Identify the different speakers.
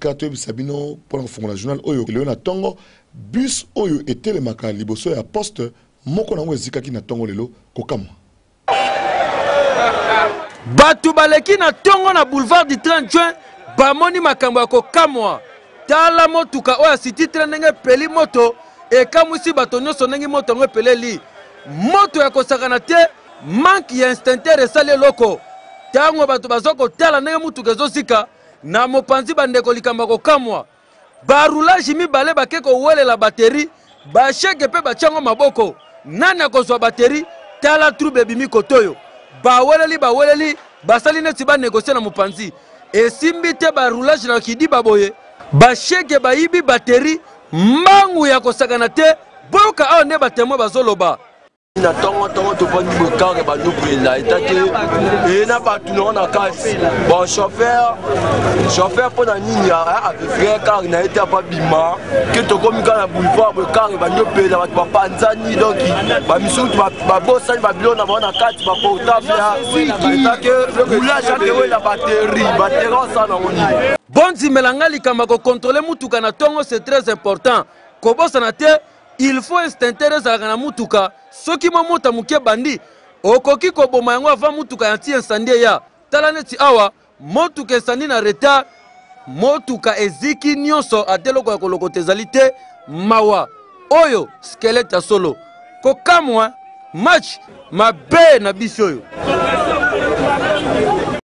Speaker 1: Kato Sabino pour le journal Oyo Leona Tongo bus Oyo était le maka liboso ya poste moko nango ezikaki na Tongo lelo kokamwa.
Speaker 2: Batu baleki na Tongo na boulevard du 30 juin bamoni makambo ya kokamwa. Tala motuka oya siti trendenge peli moto e kamwisi bato nyonso ndenge moto ngo peleli. Moto ya kosakana te manque ya instantaire esali loko. Tango bato bazoko tala ndenge mutuka ezosika na mopanzi bandeko likamba kokamwa. Barulage mibale bakeko wele la batterie ba sheke pe bachango maboko. Nani akozwa batterie tala trouble bimi kotoyo. Ba weleli basali neti ba négocier na mopanzi. Esimbi te barulage na kidi baboye. Ba sheke ba yibi batterie mangu ya kosakana te boka awo ne batemo bazoloba.
Speaker 3: Na tongo to poni bokar ba nubela etake e na batu na kasi bon chauffeur pour na nini a vrai car na été pas bima que to komi ka na boulevard bokar ba nubela ba panzani donc ba misuntu ba bossa ba bilona ba na kati ba portable etake boulage a la batterie ça na moni
Speaker 2: bonzi melanga likamba ko contrôler mutuka na tongo c'est très important ko bossa na te. Il faut s'intéresser à la mutuka. Ce qui m'a monté muke bandi. Okoki ko boma yango avant mutuka yanti incendie ya. Talaneti awa motuka incendie na retard. Motuka eziki nyonso atelo ko kolokotezalite mawa. Oyo squelette solo. Ko kamwa match mabe na biso yo.